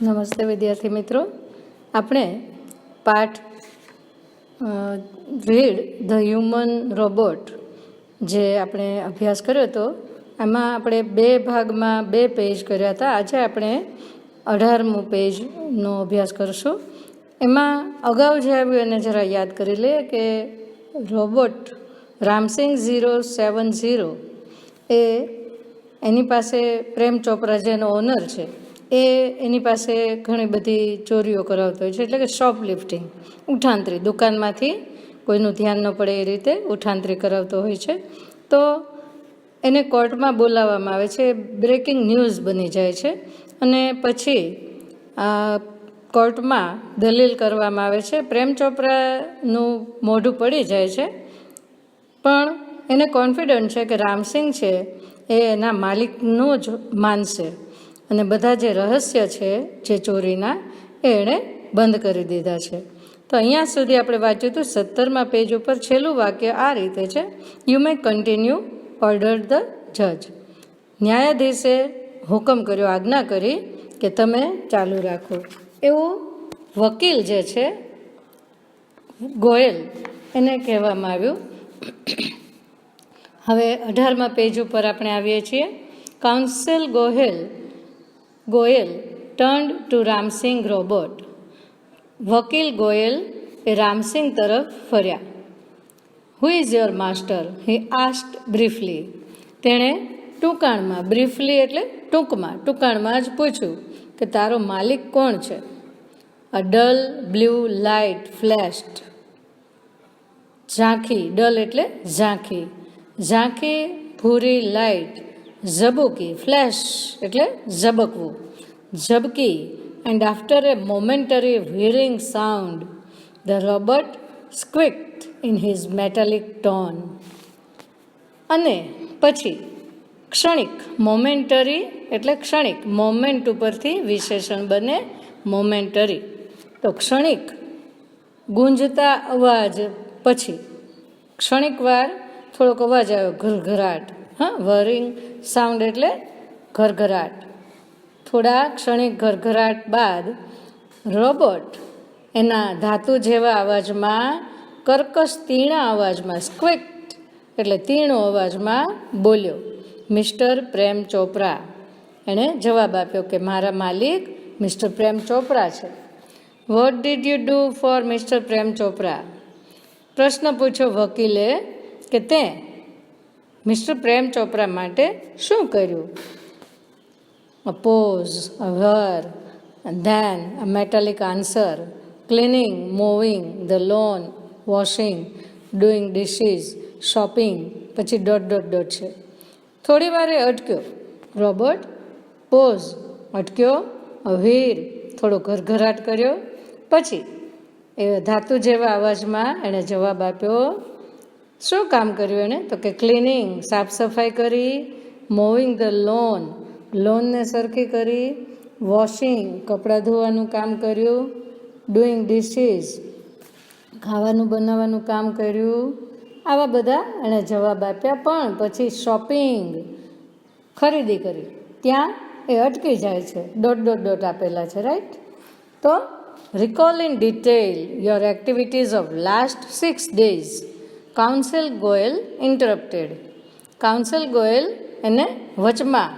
નમસ્તે વિદ્યાર્થી મિત્રો, આપણે પાઠ રીડ ધ હ્યુમન રોબોટ જે આપણે અભ્યાસ કર્યો હતો એમાં આપણે બે ભાગમાં બે પેજ કર્યા હતા. આજે આપણે 18મું પેજનો અભ્યાસ કરશું. એમાં અગાઉ જે આવ્યું એને જરા યાદ કરી લઈએ કે રોબોટ રામસિંગ 070 એની પાસે પ્રેમ ચોપરા જેનો ઓનર છે એની પાસે ઘણી બધી ચોરીઓ કરાવતો હોય છે, એટલે કે શોપ લિફ્ટિંગ, ઉઠાંતરી, દુકાનમાંથી કોઈનું ધ્યાન ન પડે એ રીતે ઉઠાંતરી કરાવતો હોય છે. તો એને કોર્ટમાં બોલાવવામાં આવે છે, બ્રેકિંગ ન્યૂઝ બની જાય છે અને પછી કોર્ટમાં દલીલ કરવામાં આવે છે. પ્રેમ ચોપરાનું મોઢું પડી જાય છે, પણ એને કોન્ફિડન્ટ છે કે રામસિંગ છે એ એના માલિકનું જ માનશે અને બધા જે રહસ્ય છે જે ચોરીના એણે બંધ કરી દીધા છે. તો અહીંયા સુધી આપણે વાંચ્યું હતું. 17મા પેજ ઉપર છેલ્લું વાક્ય આ રીતે છે: you may continue, order the જજ. ન્યાયાધીશે હુકમ કર્યો, આજ્ઞા કરી કે તમે ચાલુ રાખો. એવું વકીલ જે છે ગોયલ એને કહેવામાં આવ્યું. હવે 18મા પેજ ઉપર આપણે આવીએ છીએ. Council Goyal turned to Ramsingh robot. વકીલ ગોયલ એ રામસિંગ તરફ ફર્યા. Who is your master? He asked briefly. તેણે ટૂંકાણમાં, બ્રીફલી એટલે ટૂંકાણમાં જ પૂછ્યું કે તારો માલિક કોણ છે? A dull blue light flashed. ઝાંખી, ડલ એટલે ઝાંખી ભૂરી લાઇટ ઝબુકી, ફ્લેશ એટલે ઝબકવું, ઝબકી. And after a momentary whirring sound the robot squeaked in his metallic tone. અને પછી ક્ષણિક, મોમેન્ટરી એટલે ક્ષણિક, મોમેન્ટ ઉપરથી વિશેષણ બને મોમેન્ટરી. તો ક્ષણિક ગુંજતા અવાજ પછી ક્ષણિક વાર થોડોક અવાજ આવ્યો, ઘરઘરાટ. વરિંગ સાઉન્ડ એટલે ઘરઘરાટ. થોડા ક્ષણિક ઘરઘરાટ બાદ રોબોટ એના ધાતુ જેવા અવાજમાં, કર્કશ તીણા અવાજમાં, સ્ક્વિક્ડ એટલે તીણો અવાજમાં બોલ્યો, મિસ્ટર પ્રેમ ચોપરા. એણે જવાબ આપ્યો કે મારા માલિક મિસ્ટર પ્રેમ ચોપરા છે. What did you do for mister Prem Chopra? પ્રશ્ન પૂછ્યો વકીલે કે તે મિસ્ટર પ્રેમ ચોપરા માટે શું કર્યું? A pause, a whir, and then a metallic answer. Cleaning, mowing the lawn, washing, doing dishes, shopping. પછી ... છે. થોડી વારે અટક્યો રોબોટ. પોઝ, અટક્યો. a whir, થોડો ઘરઘરાટ કર્યો. પછી એ ધાતુ જેવા અવાજમાં એણે જવાબ આપ્યો. શું કામ કર્યું એણે? તો કે ક્લિનિંગ, સાફ સફાઈ કરી. મોવિંગ ધ લોનને સરખી કરી. વોશિંગ, કપડાં ધોવાનું કામ કર્યું. ડુઈંગ ડિશિસ, ખાવાનું બનાવવાનું કામ કર્યું. આવા બધા એણે જવાબ આપ્યા. પણ પછી શોપિંગ, ખરીદી કરી, ત્યાં એ અટકી જાય છે. ... આપેલા છે, રાઈટ? તો recall in detail your activities of last 6 days. Council Goyal interrupted. Council Goyal એને વચમાં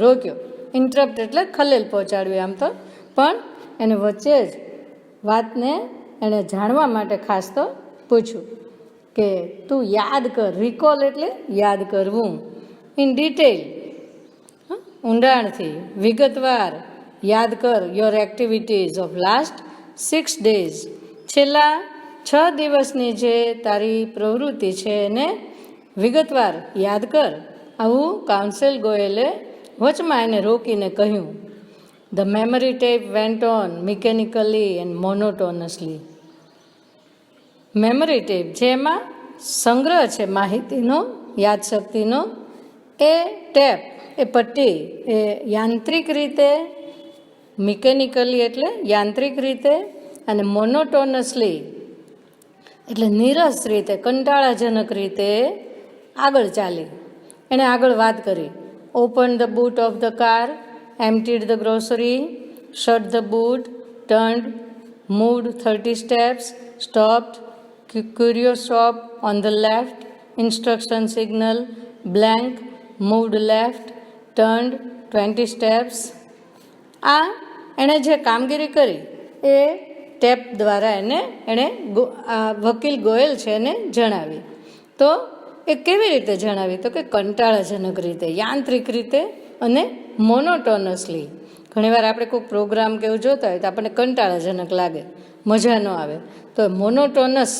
રોક્યો. ઇન્ટરપ્ટ એટલે ખલેલ પહોંચાડ્યું આમ તો, પણ એને વચ્ચે જ વાતને એણે જાણવા માટે ખાસ તો પૂછ્યું કે તું યાદ કર. રિકોલ એટલે યાદ કરવું. ઇન ડિટેલ, ઊંડાણથી, વિગતવાર યાદ કર. Your activities of last 6 days. છેલ્લા 6 દિવસની જે તારી પ્રવૃત્તિ છે એને વિગતવાર યાદ કર. આવું કાઉન્સિલ ગોયલે વચમાં એને રોકીને કહ્યું. The memory tape went on mechanically and monotonously. Memory tape, જેમાં સંગ્રહ છે માહિતીનો, યાદશક્તિનો, એ ટેપ, એ પટ્ટી એ યાંત્રિક રીતે, મિકેનિકલી એટલે યાંત્રિક રીતે, અને મોનોટોનસલી એટલે નીરસ રીતે, કંટાળાજનક રીતે આગળ ચાલી. એણે આગળ વાત કરી. Open the boot of the car, emptied the grocery, shut the boot, turned, moved 30 steps, stopped, curious stop on the left, instruction signal, blank, moved left, turned 20 steps. આ એણે જે કામગીરી કરી એ ટેપ દ્વારા એણે વકીલ ગોયલ છે એને જણાવી. તો એ કેવી રીતે જણાવી? તો કે કંટાળાજનક રીતે, યાંત્રિક રીતે અને મોનોટોનસલી. ઘણીવાર આપણે કોઈક પ્રોગ્રામ કે એવું જોતા હોય તો આપણને કંટાળાજનક લાગે, મજા ન આવે, તો મોનોટોનસ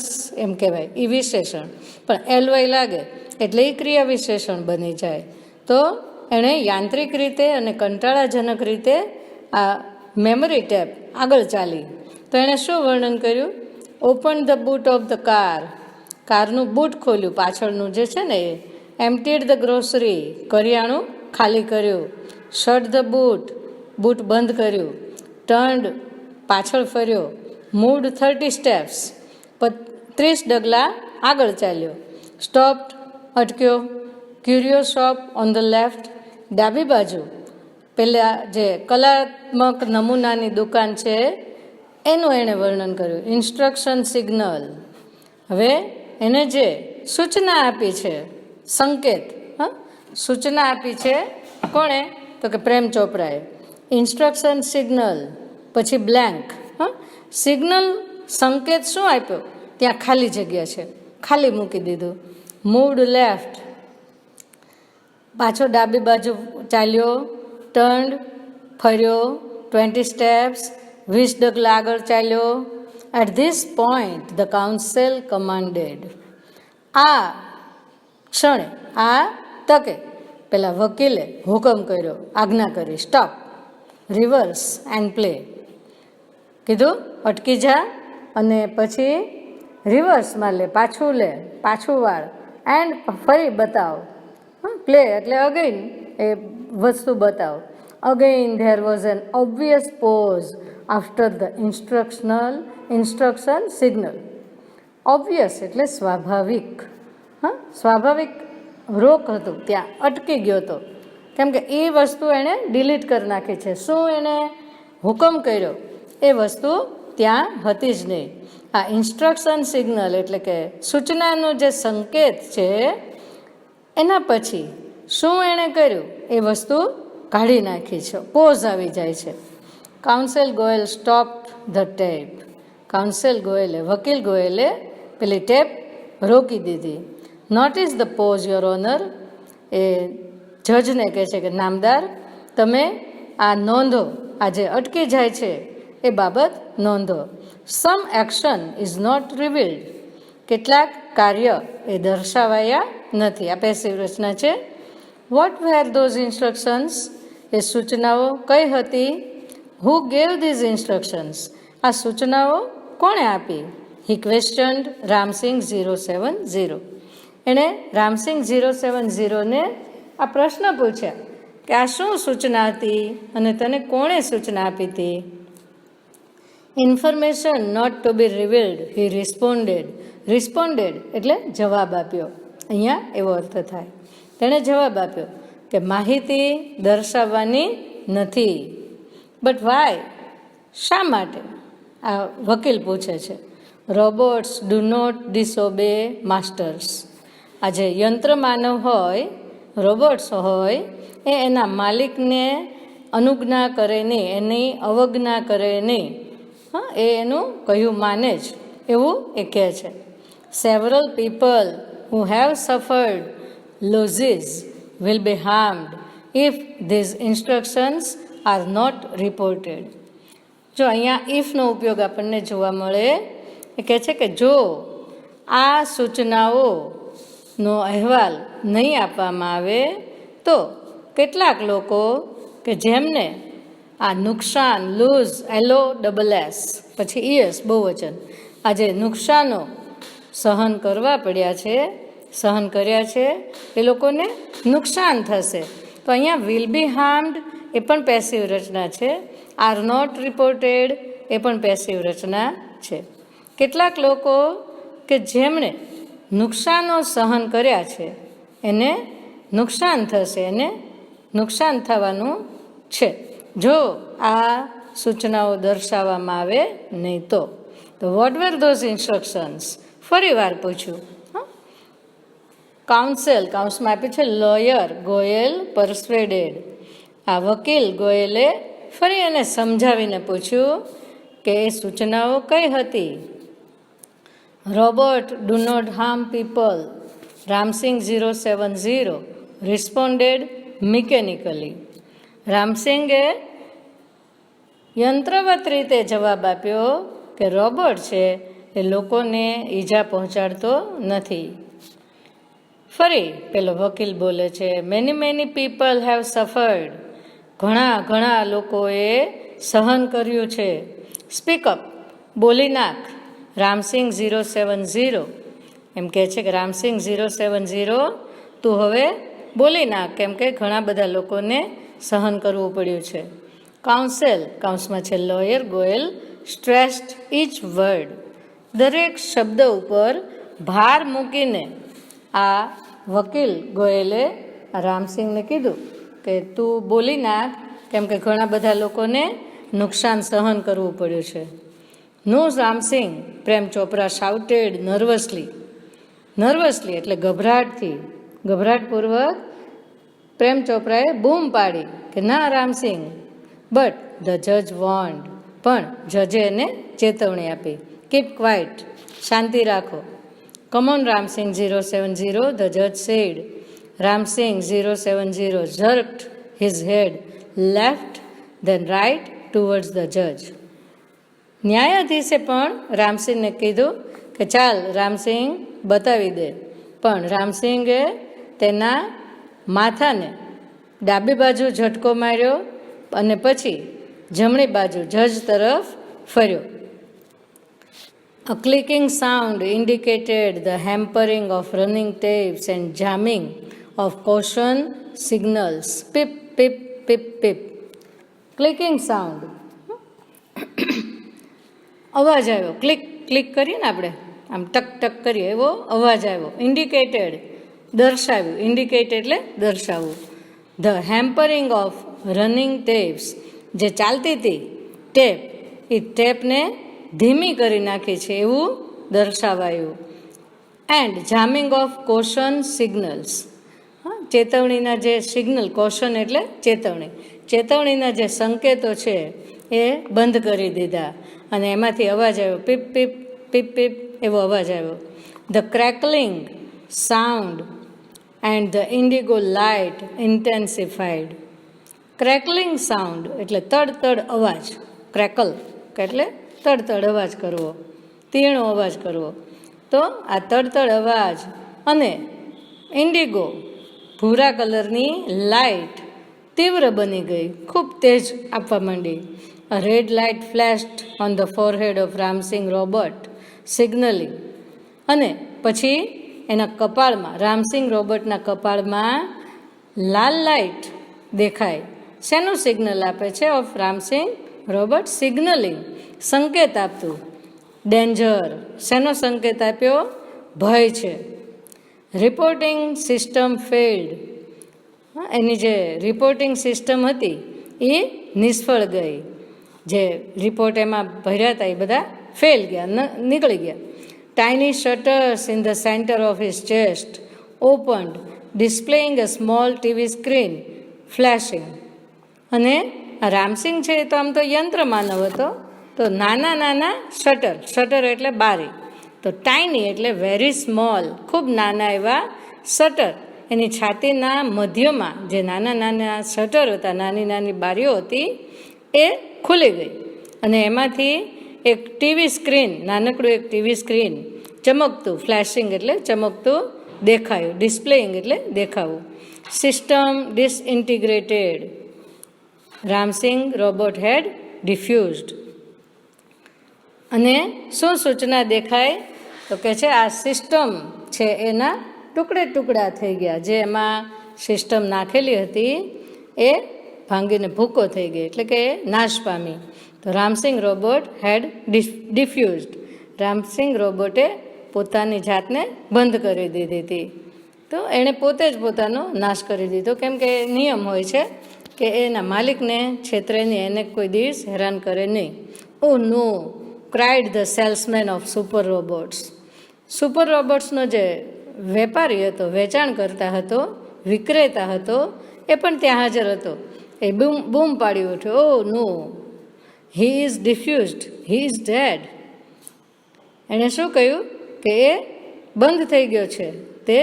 એમ કહેવાય એ વિશેષણ. પણ એલવાય લાગે એટલે એ ક્રિયા વિશેષણ બની જાય. તો એણે યાંત્રિક રીતે અને કંટાળાજનક રીતે આ મેમરી ટેપ આગળ ચાલી. તો એણે શું વર્ણન કર્યું? Open the boot of the car, કારનું બૂટ ખોલ્યું, પાછળનું જે છે ને એ. એમ્પ્ટીડ ધ ગ્રોસરી, કરિયાણું ખાલી કર્યું. શટ ધ બૂટ, બૂટ બંધ કર્યું. ટર્ન્ડ, પાછળ ફર્યો. મૂવ્ડ 30 સ્ટેપ્સ, 30 ડગલા આગળ ચાલ્યો. સ્ટોપ્ડ, અટક્યો. Curious shop on the left, ડાબી બાજુ પેલા જે કલાત્મક નમૂનાની દુકાન છે એનું એણે વર્ણન કર્યું. ઇન્સ્ટ્રક્શન સિગ્નલ, હવે એને જે સૂચના આપી છે, સંકેત, સૂચના આપી છે કોણે? તો કે પ્રેમ ચોપરાએ. ઇન્સ્ટ્રક્શન સિગ્નલ, પછી બ્લેન્ક. સિગ્નલ સંકેત શું આપ્યો? ત્યાં ખાલી જગ્યા છે, ખાલી મૂકી દીધું. મૂવ્ડ લેફ્ટ, પાછો ડાબી બાજુ ચાલ્યો. ટર્ન્ડ, ફર્યો 20 સ્ટેપ્સ, 20 ડગલા આગળ ચાલ્યો. At this point the council commanded, આ ક્ષણે, આ તકે પેલા વકીલે હુકમ કર્યો, આજ્ઞા કરી. Stop, rivers and play. કીધું અટકી જા અને પછી રિવર્સમાં લે, પાછું લે, પાછું વાળ, એન્ડ ફરી બતાવ. પ્લે એટલે અગેન એ વસ્તુ બતાવ. Again there was an obvious pause after the instruction signal. Obvious એટલે સ્વાભાવિક, સ્વાભાવિક રોક હતું, ત્યાં અટકી ગયો હતો. કેમ કે એ વસ્તુ એણે ડિલીટ કરી નાખી છે. શું એણે હુકમ કર્યો એ વસ્તુ ત્યાં હતી જ નહીં. આ ઇન્સ્ટ્રક્શન સિગ્નલ એટલે કે સૂચનાનો જે સંકેત છે એના પછી શું એણે કર્યું એ વસ્તુ કાઢી નાખી છે, પોઝ આવી જાય છે. Counsel Goyal stop the tape, counsel ગોયલે, વકીલ ગોયલે પેલી ટેપ રોકી દીધી. Notice the pause your honour, એ જજને કહે છે કે નામદાર તમે આ નોંધો, આ જે અટકી જાય છે એ બાબત નોંધો. સમ એક્શન ઇઝ નોટ રિવીલ્ડ, કેટલાક કાર્ય એ દર્શાવાયા નથી. આ પેસિવ રચના છે. વોટ વેર ધોઝ ઇન્સ્ટ્રક્શન્સ, એ સૂચનાઓ કઈ હતી? હુ ગેવ ધીઝ ઇન્સ્ટ્રક્શન્સ, આ સૂચનાઓ કોણે આપી? હી ક્વેશ્ચન્ડ રામસિંગ 070, એણે રામસિંગ 070ને આ પ્રશ્ન પૂછ્યા કે આ શું સૂચના હતી અને તને કોણે સૂચના આપી હતી? Information not to be revealed, he responded. Responded એટલે જવાબ આપ્યો, અહીંયા એવો અર્થ થાય. તેણે જવાબ આપ્યો કે માહિતી દર્શાવવાની નથી. બટ વાય, શા માટે? આ વકીલ પૂછે છે. રોબોટ્સ ડુ નોટ ડિસઓબે માસ્ટર્સ, આ જે યંત્ર માનવ હોય, રોબોટ્સ હોય, એ એના માલિકને અનુજ્ઞા કરે નહીં, એની અવજ્ઞા કરે નહીં, એ એનું કહ્યું માને જ, એવું એ કહે છે. Several people who have suffered losses will be harmed if these instructions are not reported. જો અહીંયા ઇફનો ઉપયોગ આપણને જોવા મળે, એ કહે છે કે જો આ સૂચનાઓનો અહેવાલ નહીં આપવામાં આવે તો કેટલાક લોકો કે જેમને આ નુકસાન, લૂઝ, LOSS પછી ES બહુવચન, આ જે નુકસાનો સહન કરવા પડ્યા છે, સહન કર્યા છે, એ લોકોને નુકસાન થશે. તો અહીંયા વિલ બી હાર્મ્ડ એ પણ પેસિવ રચના છે. આર નોટ રિપોર્ટેડ એ પણ પેસિવ રચના છે. કેટલાક લોકો કે જેમણે નુકસાનો સહન કર્યા છે એને નુકસાન થશે, એને નુકસાન થવાનું છે. જો આ સૂચનાઓ દર્શાવવામાં આવે નહીં તો વોટ વેર ધોઝ ઇન્સ્ટ્રક્શન્સ? ફરી વાર પૂછ્યું. કાઉન્સેલ, કાઉન્સમાં આપ્યું છે લોયર, ગોયલ પરસ્વેડેડ. આ વકીલ ગોયલે ફરી એને સમજાવીને પૂછ્યું કે એ સૂચનાઓ કઈ હતી. Robert do not harm people, Ramsingh 070 responded mechanically. રામસિંગે યંત્રવત રીતે જવાબ આપ્યો કે રોબોટ છે એ લોકોને ઈજા પહોંચાડતો નથી. ફરી પેલો વકીલ બોલે છે મેની પીપલ હેવ સફર્ડ, ઘણા લોકોએ સહન કર્યું છે. સ્પીકઅપ, બોલી નાખ. રામસિંગ 070 એમ કહે છે કે રામસિંગ 070 તું હવે બોલી નાખ, કેમ કે ઘણા બધા લોકોને સહન કરવું પડ્યું છે. કાઉન્સેલ, કાઉન્સમાં છે lawyer, Goyal stressed each word, દરેક શબ્દ ઉપર ભાર મૂકીને આ વકીલ ગોયલે રામસિંગને કીધું કે તું બોલી નાખ, કેમ કે ઘણા બધા લોકોને નુકસાન સહન કરવું પડ્યું છે. નો રામસિંગ, પ્રેમ ચોપરા શાઉટેડ નર્વસલી એટલે ગભરાટપૂર્વક પ્રેમ ચોપરાએ બૂમ પાડી કે ના રામસિંગ. બટ ધ જજ વોન્ડ, પણ જજે એને ચેતવણી આપી. કીપ ક્વાઇટ, શાંતિ રાખો. કમોન રામસિંગ 070, ધ જજ sad. Ram Singh 070 jerked his head left then right towards the judge. ન્યાયાધીશે પણ રામસિંગને કીધું કે ચાલ રામસિંગ બતાવી દે, પણ રામસિંગે તેના માથાને ડાબી બાજુ ઝટકો માર્યો અને પછી જમણી બાજુ જજ તરફ ફર્યો. A clicking sound indicated the hampering of running tapes and jamming of caution signals. Pip, pip, pip, pip. Clicking sound. અવાજ આવ્યો. ક્લિક કરીએ ને આપણે, આમ ટક ટક કરીએ એવો અવાજ આવ્યો. ઇન્ડિકેટેડ, દર્શાવ્યું. ઇન્ડિકેટ એટલે દર્શાવવું. The hampering of running taps, જે ચાલતી હતી ટેપ, એ ટેપને ધીમી કરી નાખી છે એવું દર્શાવાયું. And jamming of caution signals, ચેતવણીના જે સિગ્નલ, કોશન એટલે ચેતવણીના જે સંકેતો છે એ બંધ કરી દીધા અને એમાંથી અવાજ આવ્યો પીપ પીપ પીપ પીપ એવો અવાજ આવ્યો. The crackling sound and the indigo light intensified. Crackling sound એટલે તડ અવાજ, ક્રેકલ એટલે તડ અવાજ કરવો, તીણો અવાજ કરવો. તો આ તડ અવાજ અને ઇન્ડિગો ભૂરા કલરની લાઇટ તીવ્ર બની ગઈ, ખૂબ તેજ આપવા માંડી. A red light flashed on the forehead of Ramsing Robert, signaling. અને પછી એના કપાળમાં, રામસિંગ રોબર્ટના કપાળમાં લાલ લાઇટ દેખાય. શેનું સિગ્નલ આપે છે? ઓફ રામસિંગ રોબર્ટ, સિગ્નલિંગ, સંકેત આપતું. ડેન્જર, શેનો સંકેત આપ્યો? ભય છે. રિપોર્ટિંગ સિસ્ટમ ફેલ્ડ, એની જે રિપોર્ટિંગ સિસ્ટમ હતી એ નિષ્ફળ ગઈ. જે રિપોર્ટ એમાં ભર્યા હતા એ બધા ફેલ ગયા, નીકળી ગયા. Tiny shutters in the centre of his chest opened, displaying a small TV screen flashing. અને રામસિંગ છે એ તો આમ તો યંત્ર માનવ હતો, તો નાના શટર એટલે બારી, તો ટાઇની એટલે વેરી સ્મોલ, ખૂબ નાના એવા શટર એની છાતીના મધ્યમાં જે નાના શટર હતા, નાની બારીઓ હતી એ ખુલી ગઈ અને એમાંથી એક ટીવી સ્ક્રીન, નાનકડું એક ટીવી સ્ક્રીન ચમકતું, ફ્લેશિંગ એટલે ચમકતું દેખાયું, ડિસ્પ્લેઇંગ એટલે દેખાવું. સિસ્ટમ ડિસઇન્ટિગ્રેટેડ, રામસિંગ રોબોટ હેડ ડિફ્યુઝડ. અને શું સૂચના દેખાય? તો કે છે આ સિસ્ટમ છે એના ટુકડા થઈ ગયા, જે એમાં સિસ્ટમ નાખેલી હતી એ ભાંગીને ભૂકો થઈ ગઈ, એટલે કે નાશ પામી. તો રામસિંગ રોબોટ હેડ ડિફ્યુઝડ, રામસિંગ રોબોટે પોતાની જાતને બંધ કરી દીધી હતી. તો એણે પોતે જ પોતાનો નાશ કરી દીધો, કેમ કે નિયમ હોય છે કે એના માલિકને છેતરે નહીં, એને કોઈ દિવસ હેરાન કરે નહીં. Oh no, cried the salesman of super robots. Super રોબોટ્સનો જે વેપારી હતો, વેચાણ કરતા હતો, વિક્રેતા હતો, એ પણ ત્યાં હાજર હતો. એ બૂમ પાડી ઉઠ્યો, oh no, he is defused, he is dead. એણે શું કહ્યું કે એ બંધ થઈ ગયો છે, તે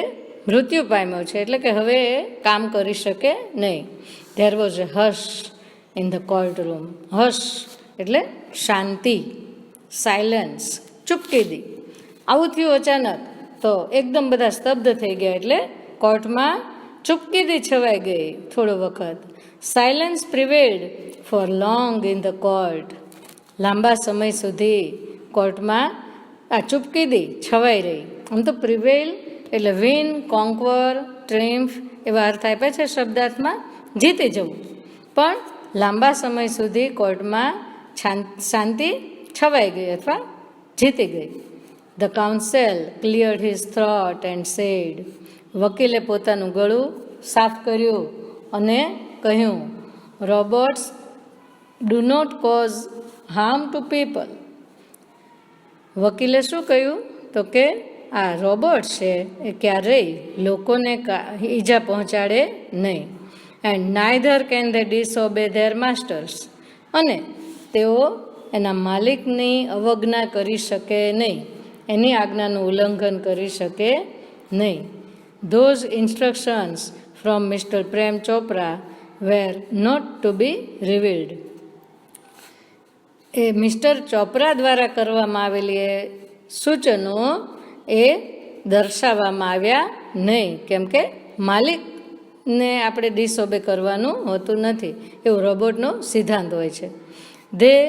મૃત્યુ પામ્યો છે, એટલે કે હવે એ કામ કરી શકે નહીં. There was a hush in the court room. Hush એટલે શાંતિ, સાયલન્સ, ચૂપકીદી. આવું થયું અચાનક, તો એકદમ બધા સ્તબ્ધ થઈ ગયા, એટલે કોર્ટમાં ચૂપકીદી છવાઈ ગઈ થોડો વખત. Silence prevailed for long in the court. લાંબા સમય સુધી કોર્ટમાં આ ચૂપકીદી છવાઈ રહી. આમ તો પ્રિવેલ એટલે વિન, કોન્કવર, ટ્રિમ્ફ એવા અર્થ આપ્યા છે શબ્દાર્થમાં, જીતી જવું. પણ લાંબા સમય સુધી કોર્ટમાં શાંતિ છવાઈ ગઈ અથવા જીતી ગઈ. The counsel cleared his throat and said. વકીલે પોતાનું ગળું સાફ કર્યું અને કહ્યું, robots do not cause harm to people. વકીલે શું કહ્યું તો કે આ રોબોટ છે એ ક્યારેય લોકોને ઈજા પહોંચાડે નહીં. And neither can they disobey their masters. અને તેઓ એના માલિકની અવજ્ઞા કરી શકે નહીં, એની આજ્ઞાનું ઉલ્લંઘન કરી શકે નહીં. Those instructions from mister Prem Chopra were not to be revealed. એ મિસ્ટર ચોપરા દ્વારા કરવામાં આવેલી એ સૂચનો એ દર્શાવવામાં આવ્યા નહીં, કેમ કે માલિકને આપણે ડિસઓબે કરવાનું હોતું નથી, એવું રોબોટનો સિદ્ધાંત હોય છે. They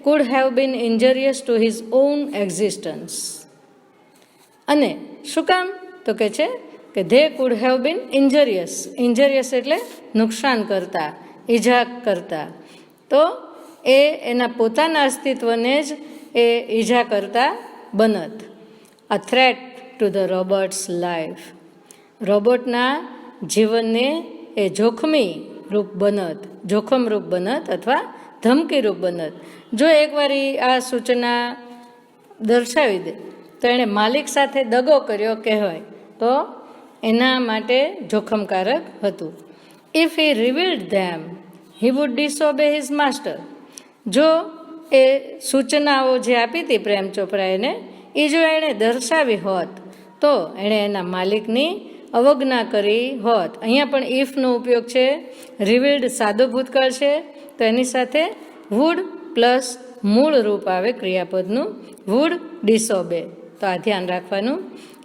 could have been injurious to his own existence. અને શું કામ તો કે છે કે they could have been injurious. Injurious એટલે નુકસાન કરતા, ઈજા કરતા. તો એ એના પોતાના અસ્તિત્વને જ એ ઈજા કરતા બનત. A threat to the robot's life. રોબોટના જીવનને એ જોખમી રૂપ બનત, જોખમરૂપ બનત અથવા ધમકીરૂપ બનત. જો એકવાર આ સૂચના દર્શાવી દે તો એણે માલિક સાથે દગો કર્યો કહેવાય, તો એના માટે જોખમકારક હતું. If he revealed them he would disobey his master. જો એ સૂચનાઓ જે આપી હતી પ્રેમ ચોપરાએને, એ જો એણે દર્શાવી હોત તો એણે એના માલિકની અવજ્ઞા કરી હોત. અહીંયા પણ ઇફનો ઉપયોગ છે. રિવીલ્ડ સાદો ભૂતકાળ છે, તો એની સાથે વુડ પ્લસ મૂળ રૂપ આવે ક્રિયાપદનું, વુડ ડિસઓબે. તો આ ધ્યાન રાખવાનું.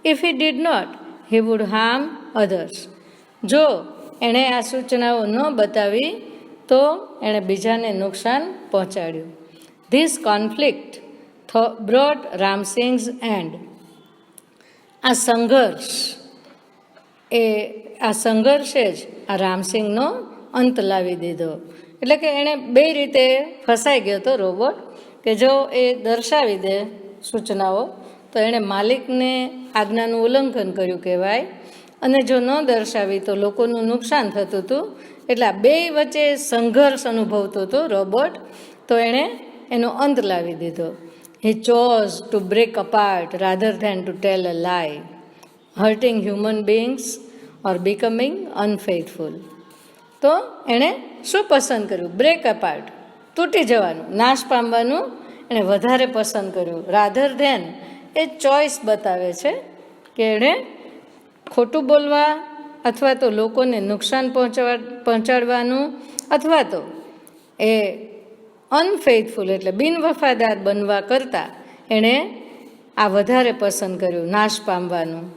If he did not he would harm others. જો એણે આ સૂચનાઓ ન બતાવી તો એણે બીજાને નુકસાન પહોંચાડ્યું. This conflict brought Ramsingh's end. આ સંઘર્ષે જ આ રામસિંગનો અંત લાવી દીધો. એટલે કે એણે બે રીતે ફસાઈ ગયો હતો રોબોટ, કે જો એ દર્શાવી દે સૂચનાઓ તો એણે માલિકને આજ્ઞાનું ઉલ્લંઘન કર્યું કહેવાય, અને જો ન દર્શાવી તો લોકોનું નુકસાન થતું હતું. એટલે આ બે વચ્ચે સંઘર્ષ અનુભવતો હતો રોબોટ, તો એણે એનો અંત લાવી દીધો. He chose to break apart rather than to tell a lie, hurting human beings or becoming unfaithful. તો એણે શું પસંદ કર્યું? બ્રેક અપાર્ટ, તૂટી જવાનું, નાશ પામવાનું એણે વધારે પસંદ કર્યું. રાધર ધેન એ ચોઈસ બતાવે છે કે એણે ખોટું બોલવા અથવા તો લોકોને નુકસાન પહોંચાડવાનું અથવા તો એ અનફેથફુલ એટલે બિનવફાદાર બનવા કરતાં એણે આ વધારે પસંદ કર્યું, નાશ પામવાનું.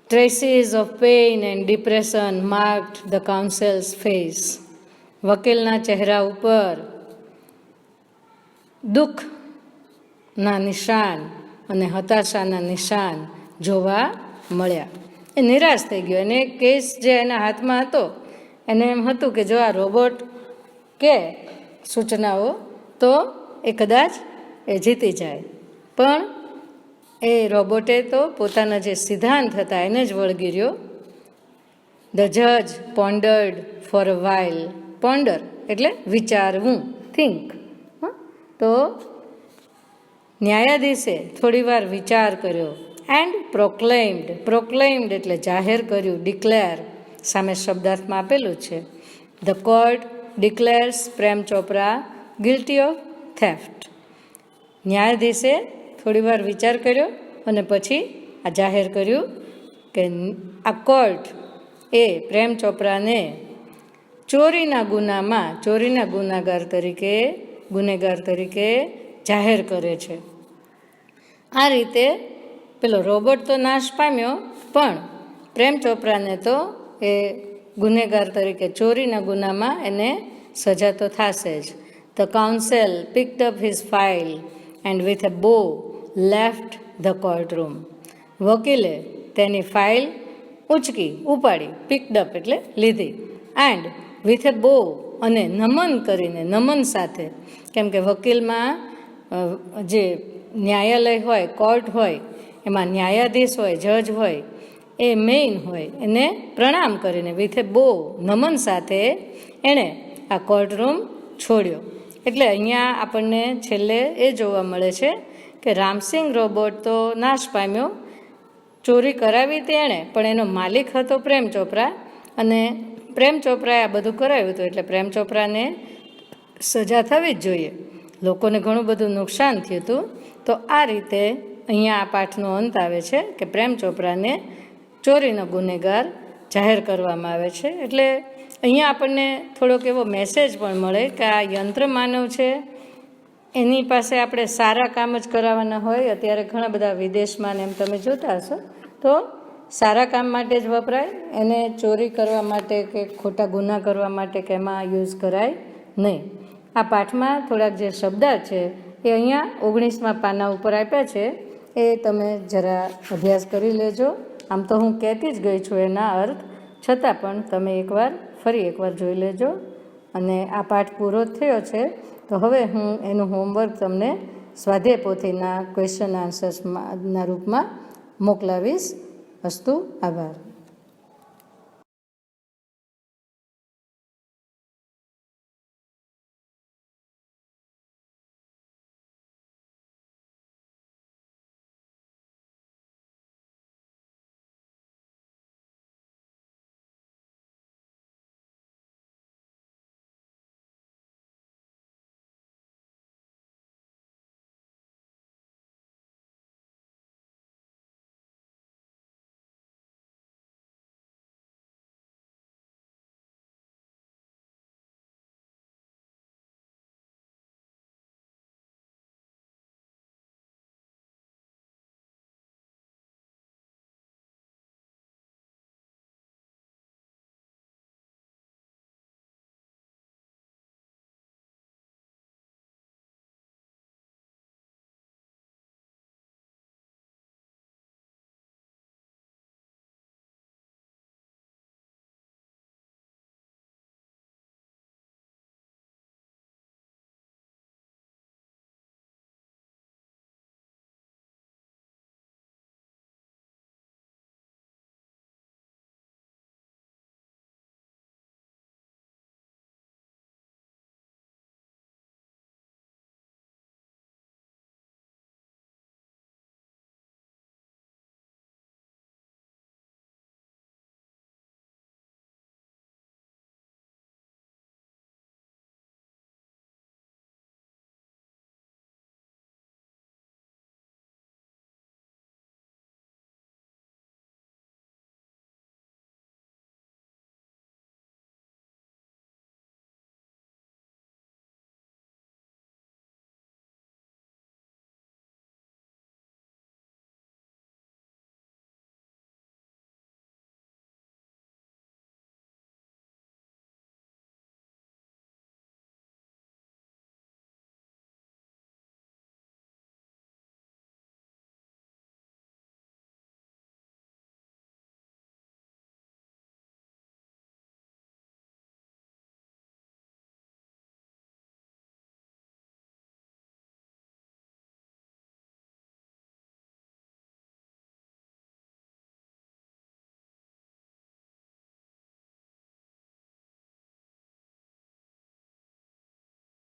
Traces of pain and depression marked the counsel's face. વકીલના ચહેરા ઉપર દુઃખના નિશાન અને હતાશાના નિશાન જોવા મળ્યા. એ નિરાશ થઈ ગયો. એને કેસ જે એના હાથમાં હતો એને એમ હતું કે જો આ રોબોટ કે સૂચનાઓ તો એ કદાચ એ જીતી જાય, પણ એ રોબોટે તો પોતાના જે સિદ્ધાંત હતા એને જ વળગી રહ્યો. ધ જજ પોન્ડર્ડ ફોર અ વાઇલ. પોન્ડર એટલે વિચારવું, થિંક. તો ન્યાયાધીશે થોડી વાર વિચાર કર્યો. એન્ડ પ્રોક્લેમ્ડ. પ્રોક્લેમ્ડ એટલે જાહેર કર્યું. ડિક્લેર સામે શબ્દાર્થમાં આપેલું છે. The court declares Prem Chopra guilty of theft. ન્યાયાધીશે થોડી વાર વિચાર કર્યો અને પછી આ જાહેર કર્યું કે આ કોર્ટ એ પ્રેમ ચોપરાને ચોરીના ગુનામાં ચોરીના ગુનેગાર તરીકે જાહેર કરે છે. આ રીતે પેલો રોબોટ તો નાશ પામ્યો, પણ પ્રેમ ચોપરાને તો એ ગુનેગાર તરીકે ચોરીના ગુનામાં એને સજા તો થશે જ. The counsel picked up his file and with a bow left the court room. વકીલે તેની ફાઇલ ઉપાડી, પિક્ડ અપ એટલે લીધી, એન્ડ વિથ અ બો અને નમન સાથે, કેમ કે વકીલમાં જે ન્યાયાલય હોય, કોર્ટ હોય, એમાં ન્યાયાધીશ હોય, જજ હોય, એ મેઇન હોય, એને પ્રણામ કરીને વિથ એ બો નમન સાથે એણે આ કોર્ટરૂમ છોડ્યો. એટલે અહીંયા આપણને છેલ્લે એ જોવા મળે છે કે રામસિંગ રોબોટ તો નાશ પામ્યો, ચોરી કરાવી તેણે, પણ એનો માલિક હતો પ્રેમ ચોપરા, અને પ્રેમ ચોપરાએ આ બધું કરાવ્યું હતું, એટલે પ્રેમ ચોપરાને સજા થવી જ જોઈએ. લોકોને ઘણું બધું નુકસાન થયું હતું. તો આ રીતે અહીંયા આ પાઠનો અંત આવે છે કે પ્રેમ ચોપરાને ચોરીનો ગુનેગાર જાહેર કરવામાં આવે છે. એટલે અહીંયા આપણને થોડોક એવો મેસેજ પણ મળે કે આ યંત્ર માનવ છે, એની પાસે આપણે સારા કામ જ કરાવવાના હોય. અત્યારે ઘણા બધા વિદેશમાં ને એમ તમે જોતા હશો, તો સારા કામ માટે જ વપરાય, એને ચોરી કરવા માટે કે ખોટા ગુના કરવા માટે કે એમાં યુઝ કરાય નહીં. આ પાઠમાં થોડાક જે શબ્દ છે એ અહીંયા 19મા પાના ઉપર આપ્યા છે, એ તમે જરા અભ્યાસ કરી લેજો. આમ તો હું કહેતી જ ગઈ છું એના અર્થ, છતાં પણ તમે ફરી એકવાર જોઈ લેજો. અને આ પાઠ પૂરો થયો છે, તો હવે હું એનું હોમવર્ક તમને સ્વાધ્યાય પોથીના ક્વેશ્ચન આન્સર્સના રૂપમાં મોકલાવીશ. અસ્તુ. આભાર.